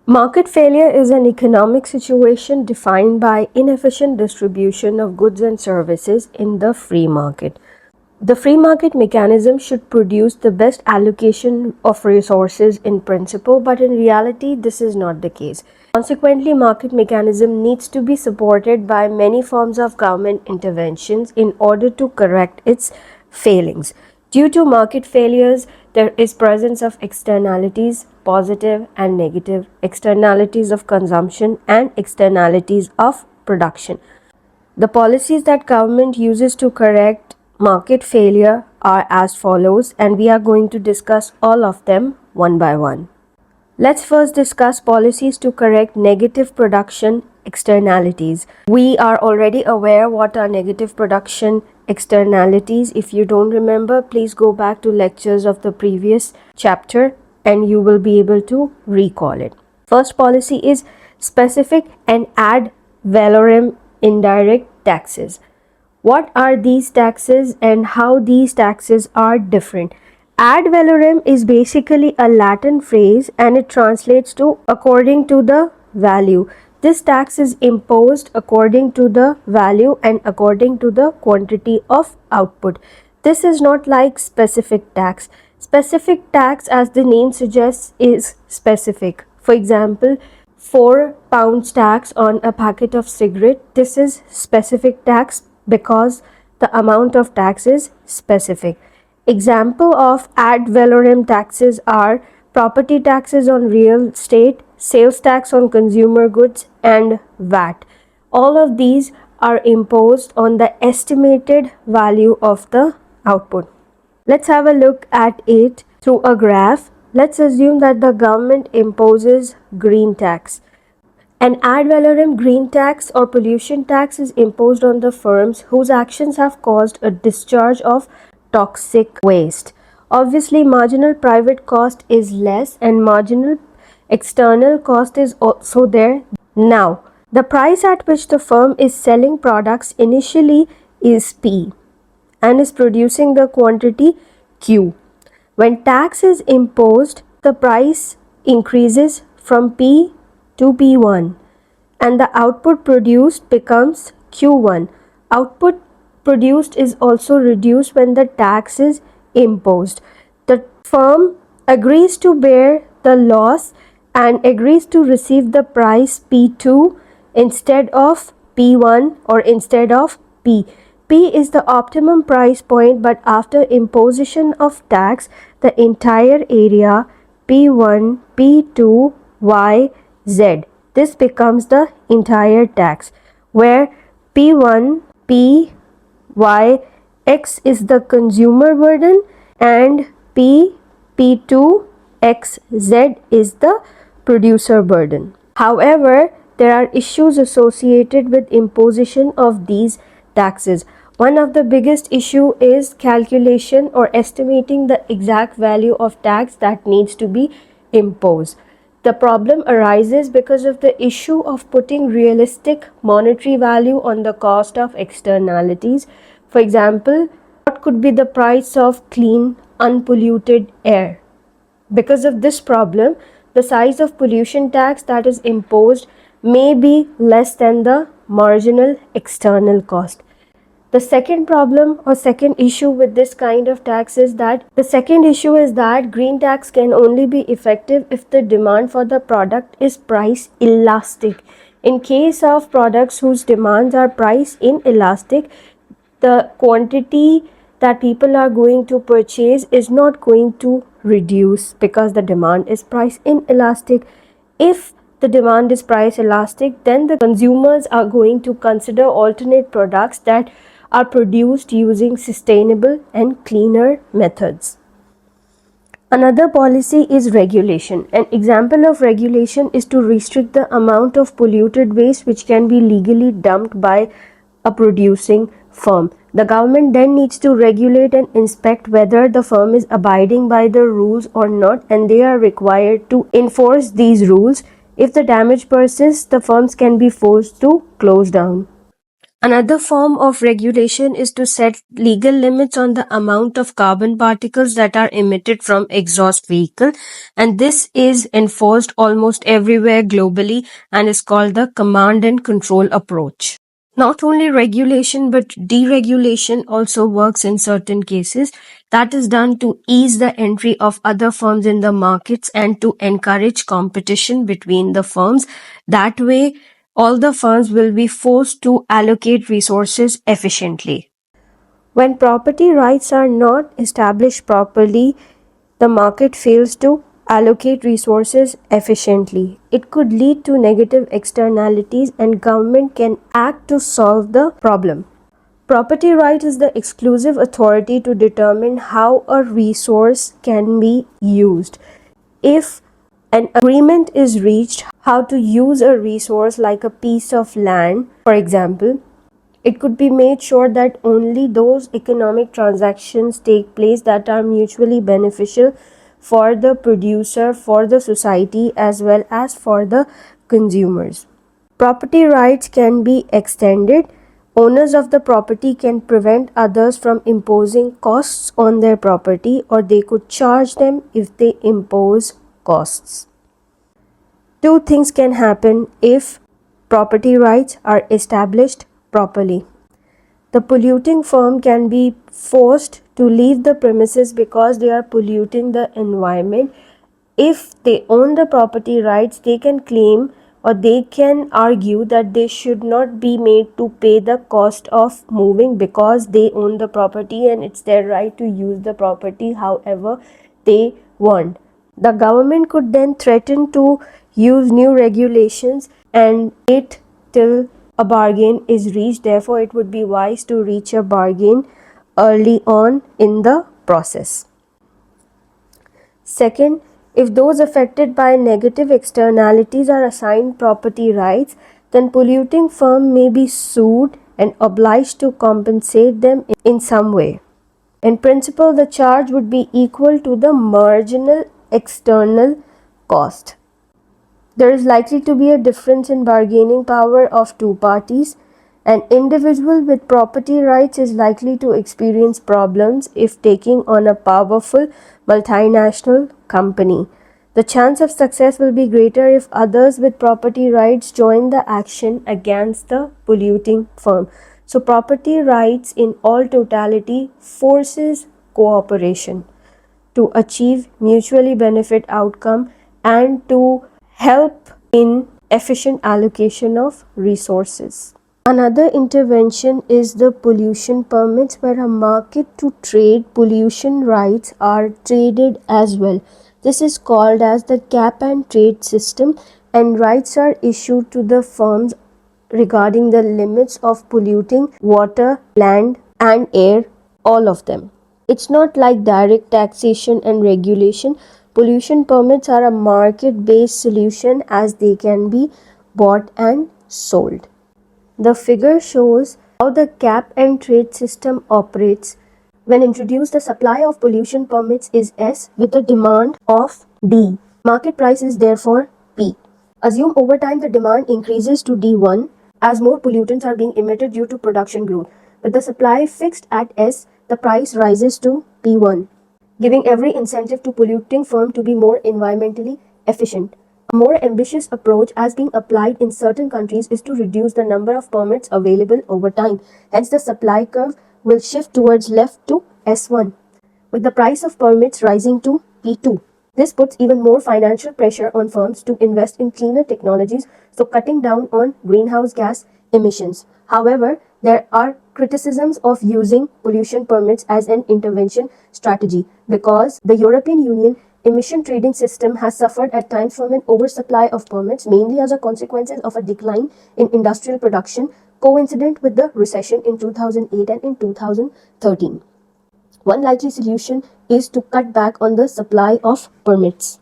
Market failure is an economic situation defined by inefficient distribution of goods and services in the free market. The free market mechanism should produce the best allocation of resources in principle, but in reality, this is not the case. Consequently, market mechanism needs to be supported by many forms of government interventions in order to correct its failings. Due to market failures, there is presence of externalities, positive and negative, externalities of consumption and externalities of production. The policies that government uses to correct market failure are as follows, and we are going to discuss all of them one by one. Let's first discuss policies to correct negative production externalities. We are already aware what are negative production externalities. If you don't remember, please go back to lectures of the previous chapter and you will be able to recall it. First policy is specific and ad valorem indirect taxes. What are these taxes and how these taxes are different? Ad valorem is basically a Latin phrase and it translates to according to the value. This tax is imposed according to the value and according to the quantity of output. This is not like specific tax. Specific tax, as the name suggests, is specific. For example, 4 pounds tax on a packet of cigarette. This is specific tax because the amount of tax is specific. Example of ad valorem taxes are property taxes on real estate, sales tax on consumer goods, and VAT. All of these are imposed on the estimated value of the output. Let's have a look at it through a graph. Let's assume that the government imposes green tax. An ad valorem green tax or pollution tax is imposed on the firms whose actions have caused a discharge of toxic waste. Obviously, marginal private cost is less and marginal external cost is also there. Now, the price at which the firm is selling products initially is P and is producing the quantity Q. When tax is imposed, the price increases from P to P1 and the output produced becomes Q1. Output produced is also reduced when the tax is imposed. The firm agrees to bear the loss and agrees to receive the price P2 instead of P1 or instead of P. P is the optimum price point, but after imposition of tax, the entire area P1, P2, Y, Z. This becomes the entire tax, where P1, P, Y, X is the consumer burden and P, P2, X, Z is the producer burden. However, there are issues associated with imposition of these taxes. One of the biggest issue is calculation or estimating the exact value of tax that needs to be imposed. The problem arises because of the issue of putting realistic monetary value on the cost of externalities. For example, what could be the price of clean, unpolluted air? Because of this problem, the size of pollution tax that is imposed may be less than the marginal external cost. The second problem or second issue with this kind of tax is that green tax can only be effective if the demand for the product is price elastic. In case of products whose demands are price inelastic, the quantity that people are going to purchase is not going to reduce because the demand is price inelastic. If the demand is price elastic, then the consumers are going to consider alternate products that are produced using sustainable and cleaner methods. Another policy is regulation. An example of regulation is to restrict the amount of polluted waste which can be legally dumped by a producing firm. The government then needs to regulate and inspect whether the firm is abiding by the rules or not, and they are required to enforce these rules. If the damage persists, the firms can be forced to close down. Another form of regulation is to set legal limits on the amount of carbon particles that are emitted from exhaust vehicle, and this is enforced almost everywhere globally and is called the command and control approach. Not only regulation but deregulation also works in certain cases. That is done to ease the entry of other firms in the markets and to encourage competition between the firms. That way, all the firms will be forced to allocate resources efficiently. When property rights are not established properly, the market fails to allocate resources efficiently. It could lead to negative externalities and government can act to solve the problem. Property right is the exclusive authority to determine how a resource can be used. If an agreement is reached how to use a resource like a piece of land, for example, it could be made sure that only those economic transactions take place that are mutually beneficial for the producer, for the society, as well as for the consumers. Property rights can be extended. Owners of the property can prevent others from imposing costs on their property, or they could charge them if they impose costs. Two things can happen if property rights are established properly. The polluting firm can be forced to leave the premises because they are polluting the environment. If they own the property rights, they can claim or they can argue that they should not be made to pay the cost of moving because they own the property and it's their right to use the property however they want. The government could then threaten to use new regulations and wait till a bargain is reached. Therefore, it would be wise to reach a bargain early on in the process. Second, if those affected by negative externalities are assigned property rights, then polluting firm may be sued and obliged to compensate them in some way. In principle, the charge would be equal to the marginal external cost. There is likely to be a difference in bargaining power of two parties. An individual with property rights is likely to experience problems if taking on a powerful multinational company. The chance of success will be greater if others with property rights join the action against the polluting firm. So property rights in all totality forces cooperation to achieve mutually benefit outcome and to help in efficient allocation of resources. Another intervention is the pollution permits, where a market to trade pollution rights are traded as well. This is called as the cap and trade system, and rights are issued to the firms regarding the limits of polluting water, land and air, all of them. It's not like direct taxation and regulation. Pollution permits are a market-based solution as they can be bought and sold. The figure shows how the cap and trade system operates. When introduced, the supply of pollution permits is S with a demand of D. Market price is therefore P. Assume over time the demand increases to D1 as more pollutants are being emitted due to production growth. With the supply fixed at S, the price rises to P1, giving every incentive to polluting firm to be more environmentally efficient. A more ambitious approach as being applied in certain countries is to reduce the number of permits available over time. Hence, the supply curve will shift towards left to S1, with the price of permits rising to P2. This puts even more financial pressure on firms to invest in cleaner technologies, so cutting down on greenhouse gas emissions. However, there are criticisms of using pollution permits as an intervention strategy because the European Union emission trading system has suffered at times from an oversupply of permits, mainly as a consequence of a decline in industrial production coincident with the recession in 2008 and in 2013. One likely solution is to cut back on the supply of permits.